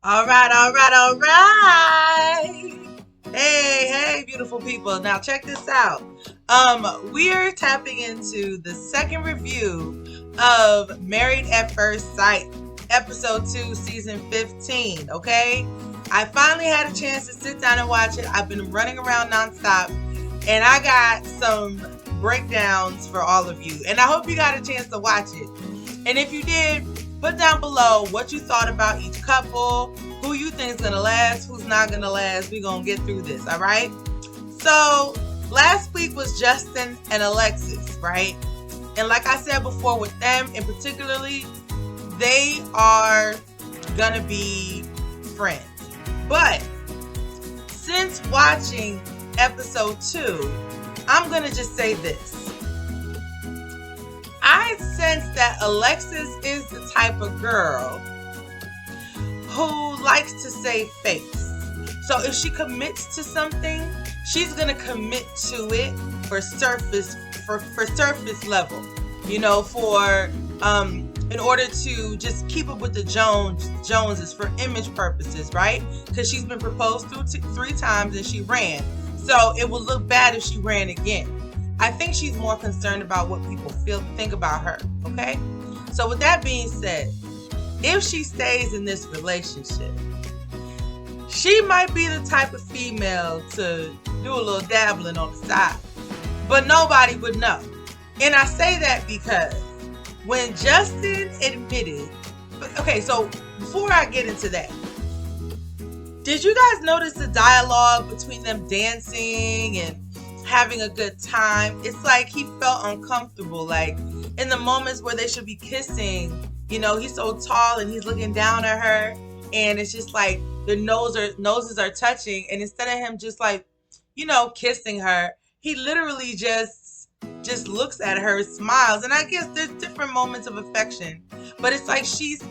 All right, all right, all right. Hey, beautiful people. Now check this out. We're tapping into the second review of Married at First Sight, episode 2, season 15. Okay? I finally had a chance to sit down and watch it. I've been running around nonstop, and I got some breakdowns for all of you. And I hope you got a chance to watch it. And if you did, put down below what you thought about each couple, who you think is gonna last, who's not gonna last. We're gonna get through this, all right? So last week was Justin and Alexis, right? And like I said before, with them in particularly, they are gonna be friends. But since watching episode 2, I'm gonna just say this. I sense that Alexis is the type of girl who likes to save face. So if she commits to something, she's gonna commit to it for surface level. For in order to just keep up with the Joneses for image purposes, right? Because she's been proposed to 3 times and she ran. So it would look bad if she ran again. I think she's more concerned about what people think about her, okay? So with that being said, if she stays in this relationship, she might be the type of female to do a little dabbling on the side, but nobody would know. And I say that because when Justin admitted, okay, so before I get into that, did you guys notice the dialogue between them dancing and having a good time? It's like he felt uncomfortable, like in the moments where they should be kissing, he's so tall and he's looking down at her, and it's just like their noses are touching, and instead of him just like kissing her, he literally just looks at her, smiles. And I guess there's different moments of affection, but it's like she's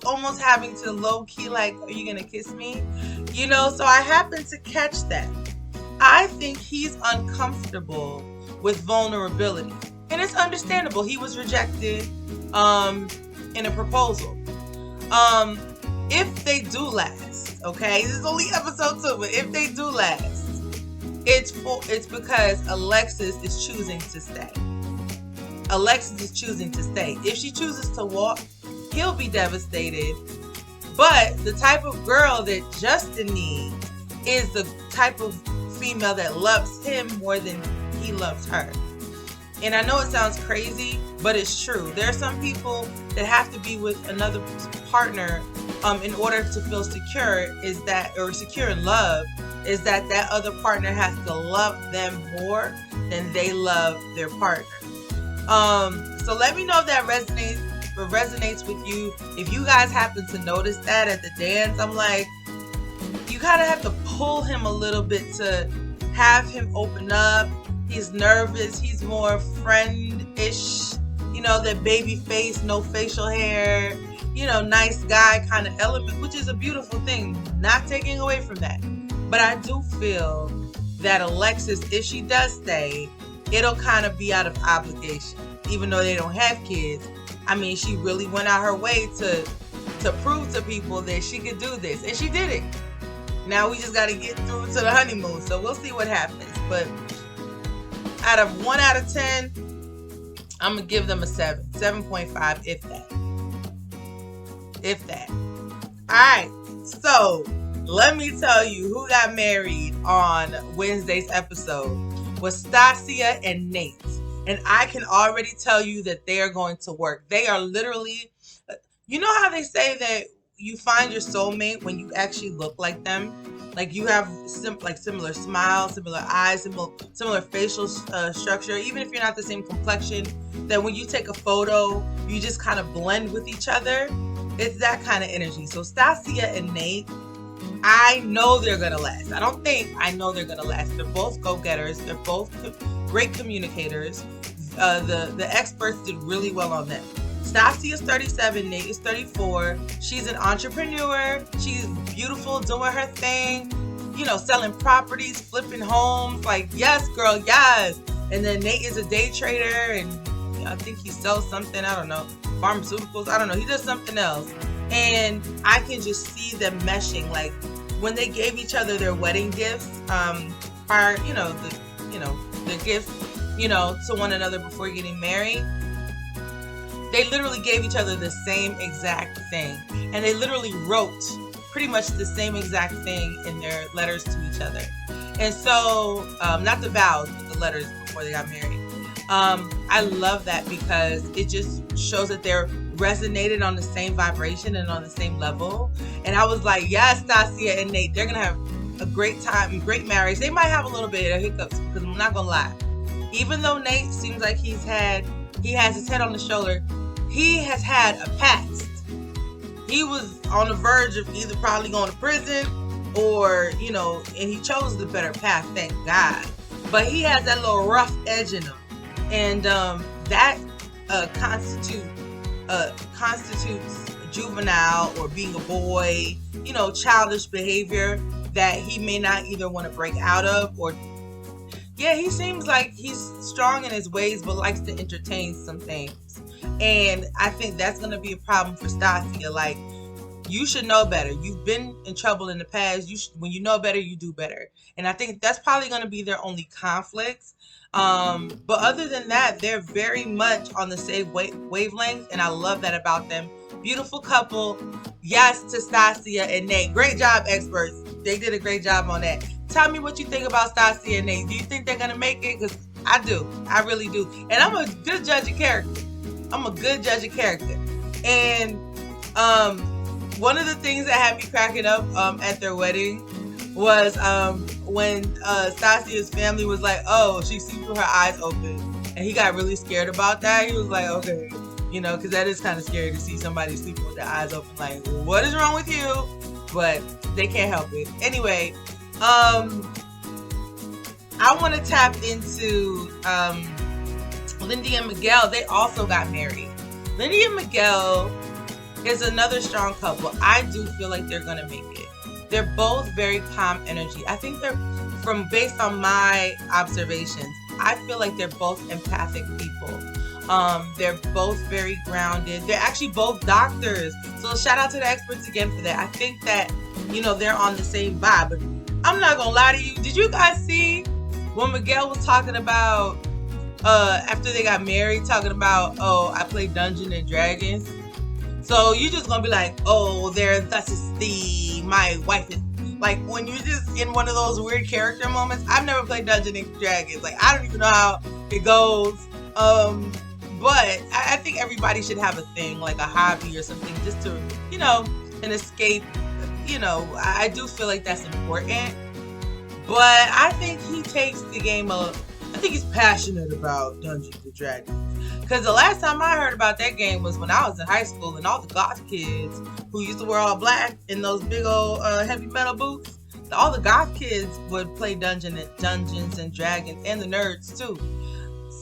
almost having to low-key, like, are you gonna kiss me? So I happened to catch that. I think he's uncomfortable with vulnerability. And it's understandable. He was rejected in a proposal. If they do last, okay? This is only episode 2, but if they do last, it's because Alexis is choosing to stay. Alexis is choosing to stay. If she chooses to walk, he'll be devastated. But the type of girl that Justin needs is the type of female that loves him more than he loves her. And I know it sounds crazy, but it's true. There are some people that have to be with another partner in order to feel secure, secure in love, is that other partner has to love them more than they love their partner. So let me know if that resonates with you. If you guys happen to notice that at the dance, I'm like, you kind of have to pull him a little bit to have him open up. He's nervous. He's more friend-ish. That baby face, no facial hair, nice guy kind of element, which is a beautiful thing. Not taking away from that. But I do feel that Alexis, if she does stay, it'll kind of be out of obligation. Even though they don't have kids. I mean, she really went out her way to prove to people that she could do this. And she did it. Now we just got to get through to the honeymoon. So we'll see what happens. But out of 1 out of 10, I'm going to give them a 7. 7.5, if that. If that. All right. So let me tell you who got married on Wednesday's episode was Stasia and Nate. And I can already tell you that they are going to work. They are literally, you know how they say that you find your soulmate when you actually look like them? Like you have similar smiles, similar eyes, similar facial structure. Even if you're not the same complexion, that when you take a photo, you just kind of blend with each other. It's that kind of energy. So Stasia and Nate, I know they're going to last. I know they're going to last. They're both go-getters. They're both great communicators. The experts did really well on them. Stasia is 37, Nate is 34. She's an entrepreneur. She's beautiful, doing her thing, selling properties, flipping homes. Like, yes, girl, yes. And then Nate is a day trader, and I think he sells something, I don't know, pharmaceuticals, I don't know. He does something else. And I can just see them meshing, like when they gave each other their wedding gifts, prior, their gifts, to one another before getting married. They literally gave each other the same exact thing. And they literally wrote pretty much the same exact thing in their letters to each other. And so, not the vows, but the letters before they got married. I love that because it just shows that they're resonated on the same vibration and on the same level. And I was like, yes, Stasia and Nate, they're going to have a great time, great marriage. They might have a little bit of hiccups because I'm not going to lie. Even though Nate seems like he has his head on the shoulder, he has had a past. He was on the verge of either probably going to prison or, and he chose the better path, thank God. But he has that little rough edge in him. And that constitutes juvenile or being a boy, childish behavior that he may not either want to break out of or, he seems like he's strong in his ways but likes to entertain some things. And I think that's going to be a problem for Stasia. Like, you should know better. You've been in trouble in the past. When you know better, you do better. And I think that's probably going to be their only conflicts. But other than that, they're very much on the same wavelength. And I love that about them. Beautiful couple. Yes to Stasia and Nate. Great job, experts. They did a great job on that. Tell me what you think about Stasia and Nate. Do you think they're going to make it? Because I do. I really do. And I'm a good judge of character. And one of the things that had me cracking up at their wedding was when Stasia's family was like, oh, she sees with her eyes open. And he got really scared about that. He was like, okay, because that is kind of scary to see somebody sleeping with their eyes open. Like, what is wrong with you? But they can't help it. Anyway, I want to tap into Lindy and Miguel. They also got married. Lindy and Miguel is another strong couple. I do feel like they're going to make it. They're both very calm energy. I think based on my observations, I feel like they're both empathic people. They're both very grounded. They're actually both doctors. So shout out to the experts again for that. I think that, they're on the same vibe. But I'm not going to lie to you. Did you guys see when Miguel was talking about, after they got married, talking about, oh, I play Dungeons and Dragons? So you're just going to be like, oh, my wife is, like, when you're just in one of those weird character moments. I've never played Dungeons and Dragons. Like, I don't even know how it goes. But I think everybody should have a thing, like a hobby or something, just to, an escape. I do feel like that's important. But I think he takes the game I think he's passionate about Dungeons and Dragons. Because the last time I heard about that game was when I was in high school, and all the goth kids who used to wear all black in those big old heavy metal boots, all the goth kids would play Dungeons and Dragons, and the nerds too.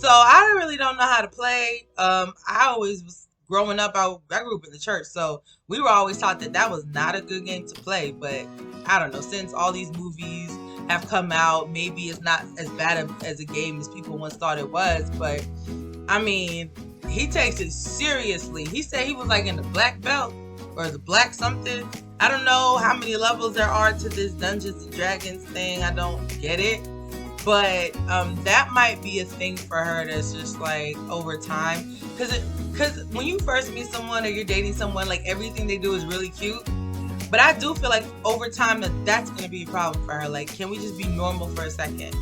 So I really don't know how to play. I always was growing up. I grew up in the church, so we were always taught that was not a good game to play. But I don't know. Since all these movies have come out, maybe it's not as bad as a game as people once thought it was. But I mean, he takes it seriously. He said he was like in the black belt or the black something. I don't know how many levels there are to this Dungeons and Dragons thing. I don't get it. But that might be a thing for her that's just like over time. Because when you first meet someone or you're dating someone, like everything they do is really cute. But I do feel like over time that's going to be a problem for her. Like, can we just be normal for a second?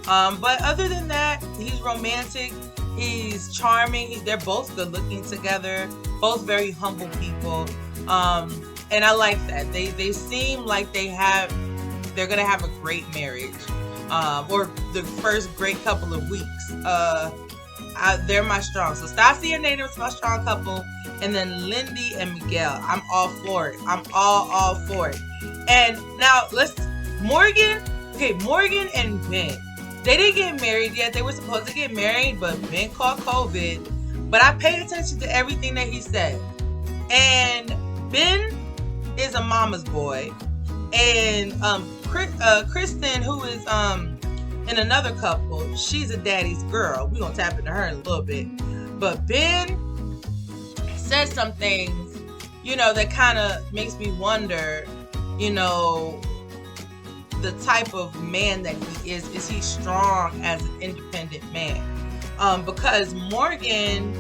But other than that, he's romantic. He's charming. They're both good looking together. Both very humble people. And I like that. They seem like they're going to have a great marriage. Or the first great couple of weeks. They're my strong. So Stasia and Nate is my strong couple. And then Lindy and Miguel. I'm all for it. I'm all for it. And now Morgan and Ben. They didn't get married yet. They were supposed to get married, but Ben caught COVID. But I paid attention to everything that he said. And Ben is a mama's boy. And Kristen, who is in another couple, she's a daddy's girl. We're going to tap into her in a little bit. But Ben said some things that kind of makes me wonder, you know, the type of man that he is he strong as an independent man? Because Morgan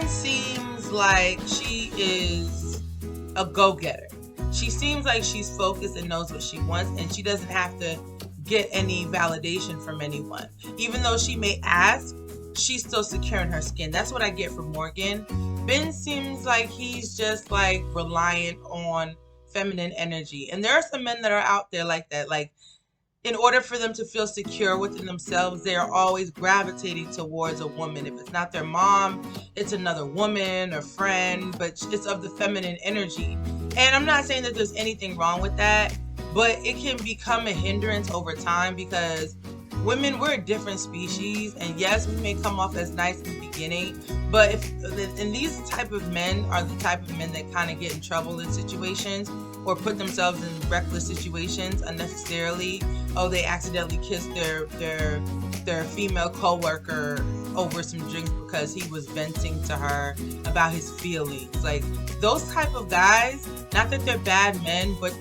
seems like she is a go-getter. She seems like she's focused and knows what she wants, and she doesn't have to get any validation from anyone. Even though she may ask, she's still secure in her skin. That's what I get from Morgan. Ben seems like he's just like reliant on feminine energy. And there are some men that are out there like that. Like, in order for them to feel secure within themselves, they are always gravitating towards a woman. If it's not their mom, it's another woman or friend, but it's of the feminine energy. And I'm not saying that there's anything wrong with that, but it can become a hindrance over time, because women, we're a different species. And yes, we may come off as nice in the beginning, but and these type of men are the type of men that kind of get in trouble in situations or put themselves in reckless situations unnecessarily. Oh, they accidentally kissed their female coworker over some drinks because he was venting to her about his feelings. Like, those type of guys, not that they're bad men, but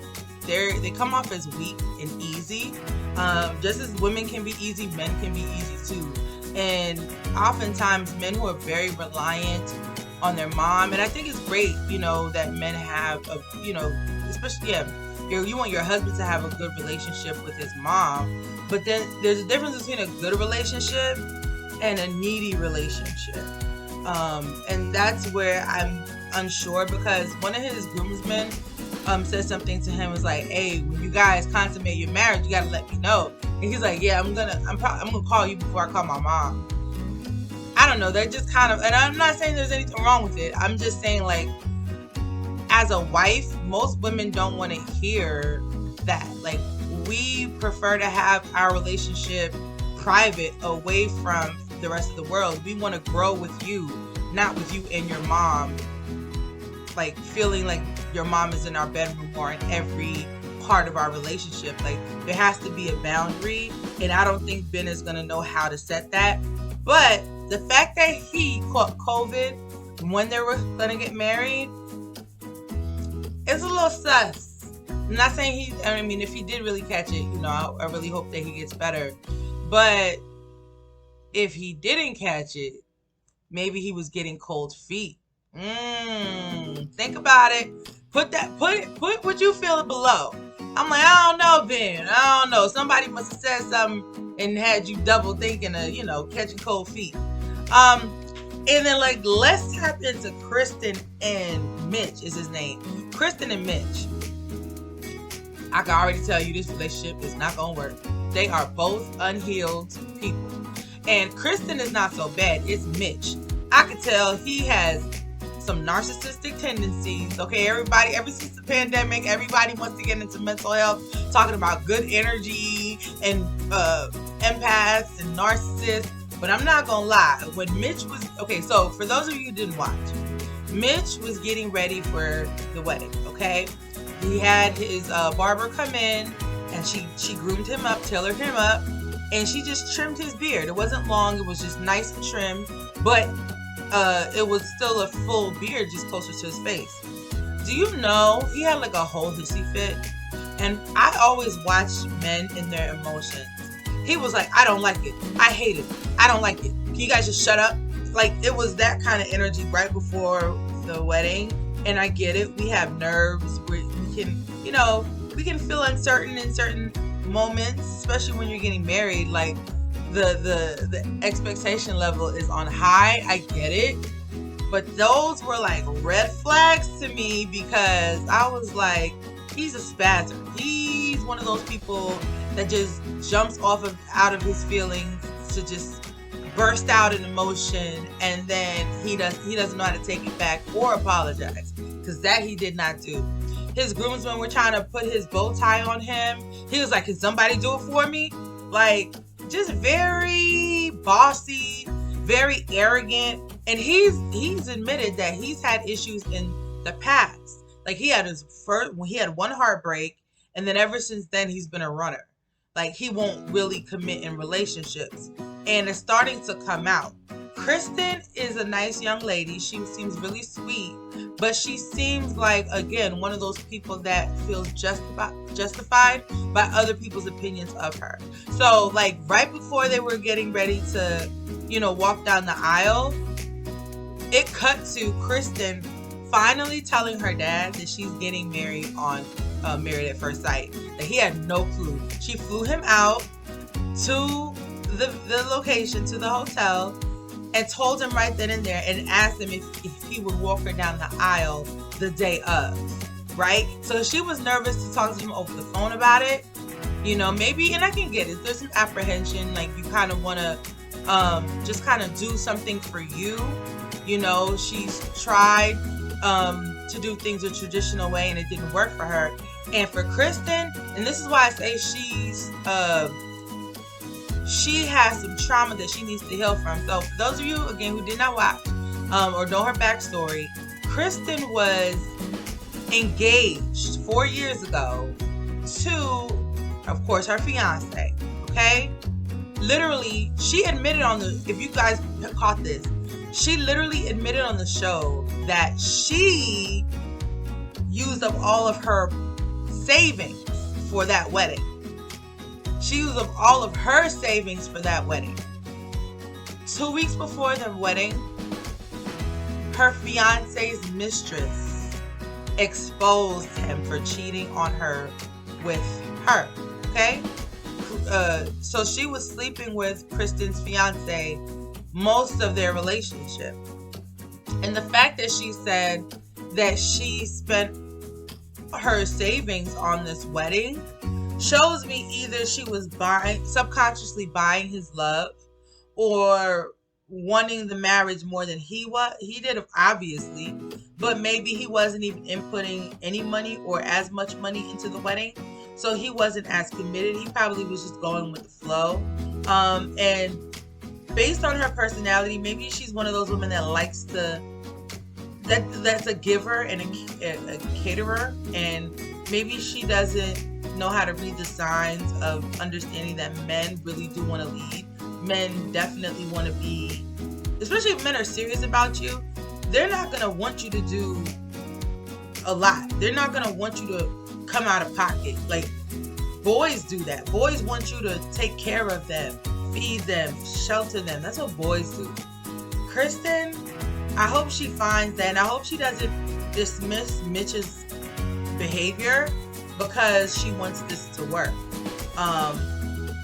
they come off as weak and easy. Just as women can be easy, men can be easy too. And oftentimes men who are very reliant on their mom, and I think it's great, that men have especially, you want your husband to have a good relationship with his mom, but then there's a difference between a good relationship and a needy relationship. And that's where I'm unsure, because one of his groomsmen said something to him, was like, hey, when you guys consummate your marriage, you gotta let me know. And he's like, yeah, I'm gonna call you before I call my mom. I don't know, they're just kind of, and I'm not saying there's anything wrong with it, I'm just saying, like, as a wife, most women don't want to hear that. Like, we prefer to have our relationship private, away from the rest of the world. We want to grow with you, not with you and your mom, like feeling like your mom is in our bedroom or in every part of our relationship. Like, there has to be a boundary, and I don't think Ben is going to know how to set that. But the fact that he caught COVID when they were going to get married, it's a little sus. I'm not saying if he did really catch it, I really hope that he gets better. But if he didn't catch it, maybe he was getting cold feet. Think about it. Put what you feel below. I'm like, I don't know, Ben. I don't know. Somebody must have said something and had you double thinking of, catching cold feet. And then, like, let's tap into Kristen and Mitch is his name. Kristen and Mitch. I can already tell you this relationship is not going to work. They are both unhealed people. And Kristen is not so bad. It's Mitch. I can tell he has some narcissistic tendencies. Okay, everybody, ever since the pandemic, everybody wants to get into mental health, talking about good energy and empaths and narcissists. But I'm not gonna lie, when Mitch was, okay, so for those of you who didn't watch, Mitch was getting ready for the wedding, okay? He had his barber come in, and she groomed him up, tailored him up, and she just trimmed his beard. It wasn't long, it was just nice and trimmed, but it was still a full beard, just closer to his face. Do you know, he had like a whole hissy fit, and I always watch men in their emotions. He was like, I don't like it. I hate it. I don't like it. Can you guys just shut up? Like, it was that kind of energy right before the wedding. And I get it. We have nerves. We can, we can feel uncertain in certain moments, especially when you're getting married. Like, the expectation level is on high. I get it. But those were like red flags to me, because I was like, he's a spazzer. He's one of those people that just jumps out of his feelings to just burst out in emotion, and then he doesn't know how to take it back or apologize, because that he did not do. His groomsmen were trying to put his bow tie on him. He was like, can somebody do it for me? Like, just very bossy, very arrogant. And he's admitted that he's had issues in the past. Like, he had one heartbreak, and then ever since then he's been a runner. Like, he won't really commit in relationships, and it's starting to come out. Kristen is a nice young lady. She seems really sweet, but she seems like, again, one of those people that feels justified by other people's opinions of her. So, like, right before they were getting ready to, walk down the aisle, it cut to Kristen finally telling her dad that she's getting married on Married at First Sight. That he had no clue. She flew him out to the location, to the hotel, and told him right then and there, and asked him if he would walk her down the aisle the day of, right? So she was nervous to talk to him over the phone about it. Maybe, and I can get it, there's some apprehension, like you kind of want to just kind of do something for you. She's tried to do things a traditional way and it didn't work for her. And for Kristen, and this is why I say she has some trauma that she needs to heal from. So for those of you, again, who did not watch or know her backstory, Kristen was engaged 4 years ago to, of course, her fiance. Okay? Literally, she admitted if you guys caught this, she literally admitted on the show that she used up all of her savings for that wedding. She used up all of her savings for that wedding. 2 weeks before the wedding, her fiance's mistress exposed him for cheating on her with her. Okay? So she was sleeping with Kristen's fiance most of their relationship. And the fact that she said that she spent her savings on this wedding shows me either she was subconsciously buying his love, or wanting the marriage more than he did, obviously, but maybe he wasn't even inputting any money or as much money into the wedding, so he wasn't as committed. He probably was just going with the flow. And based on her personality, maybe she's one of those women that likes that's a giver and a caterer, and maybe she doesn't know how to read the signs of understanding that men really do want to lead. Men definitely want to be, especially if men are serious about you, they're not going to want you to do a lot. They're not going to want you to come out of pocket. Like, boys do that. Boys want you to take care of them, feed them, shelter them. That's what boys do. Kristen, I hope she finds that, and I hope she doesn't dismiss Mitch's behavior because she wants this to work.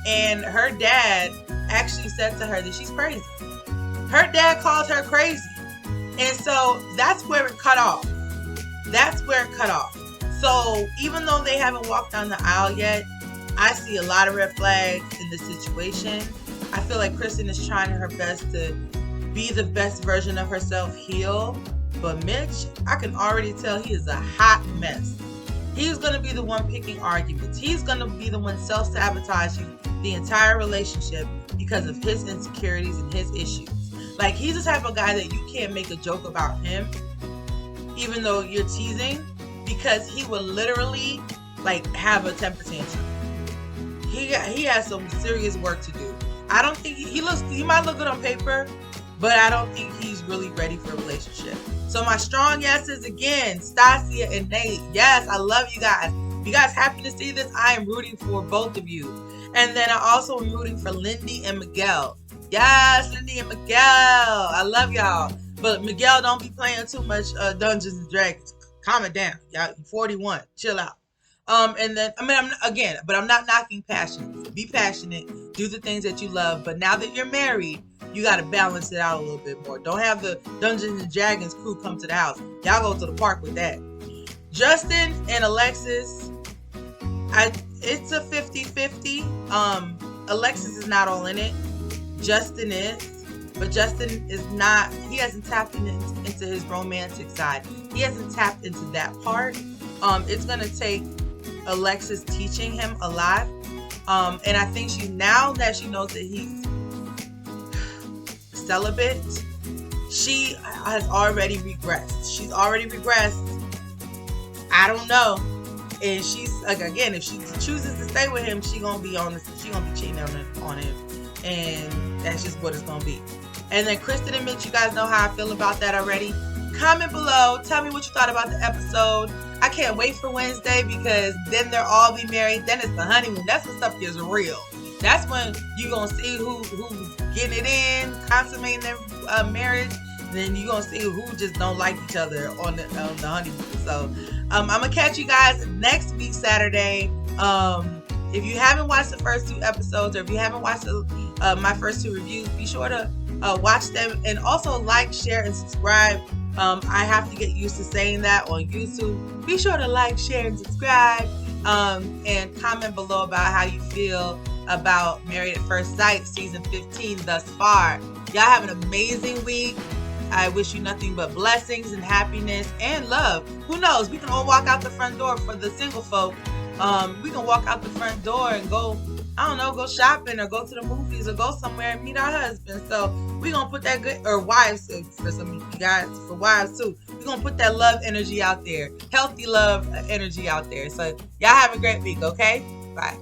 And her dad actually said to her that she's crazy. Her dad called her crazy. And so that's where it cut off. So even though they haven't walked down the aisle yet, I see a lot of red flags in this situation. I feel like Kristen is trying her best to be the best version of herself, heal. But Mitch, I can already tell he is a hot mess. He's going to be the one picking arguments. He's going to be the one self-sabotaging the entire relationship because of his insecurities and his issues. Like, he's the type of guy that you can't make a joke about him, even though you're teasing, because he will literally, like, have a temper tantrum. He has some serious work to do. I don't think he might look good on paper, but I don't think he's really ready for a relationship. So my strong yeses again, Stasia and Nate. Yes, I love you guys. If you guys happen to see this, I am rooting for both of you. And then I also am rooting for Lindy and Miguel. Yes, Lindy and Miguel. I love y'all. But Miguel, don't be playing too much Dungeons and Dragons. Calm it down. Y'all, 41. Chill out. And then, I'm not knocking passion. Be passionate. Do the things that you love. But now that you're married, you got to balance it out a little bit more. Don't have the Dungeons and Dragons crew come to the house. Y'all go to the park with that. Justin and Alexis, it's a 50-50. Alexis is not all in it. Justin is. But Justin is not, he hasn't tapped into his romantic side. He hasn't tapped into that part. It's going to take Alexis teaching him a lot. And I think now that she knows that he's celibate, she has already regressed. She's already regressed. I don't know. And she's like, again, if she chooses to stay with him, she's gonna be cheating on him. and that's just what it's gonna be. And then Kristen and Mitch, you guys know how I feel about that already. Comment below, tell me what you thought about the episode. I can't wait for Wednesday because then they'll all be married. Then it's the honeymoon. That's when stuff gets real. That's when you're gonna see who's getting it in, consummating their marriage. Then you're gonna see who just don't like each other on the honeymoon. So I'm gonna catch you guys next week Saturday. If you haven't watched the first 2 episodes, or if you haven't watched my first 2 reviews, be sure to watch them, and also like, share, and subscribe. I have to get used to saying that on YouTube. Be sure to like, share, and subscribe, and comment below about how you feel about Married at First Sight season 15 thus far. Y'all have an amazing week. I wish you nothing but blessings and happiness and love. Who knows? We can all walk out the front door for the single folk. We can walk out the front door and go, I don't know, go shopping or go to the movies or go somewhere and meet our husband. So we're going to put that good, or wives, for some of you guys, for wives too. We're going to put that love energy out there, healthy love energy out there. So y'all have a great week, okay? Bye.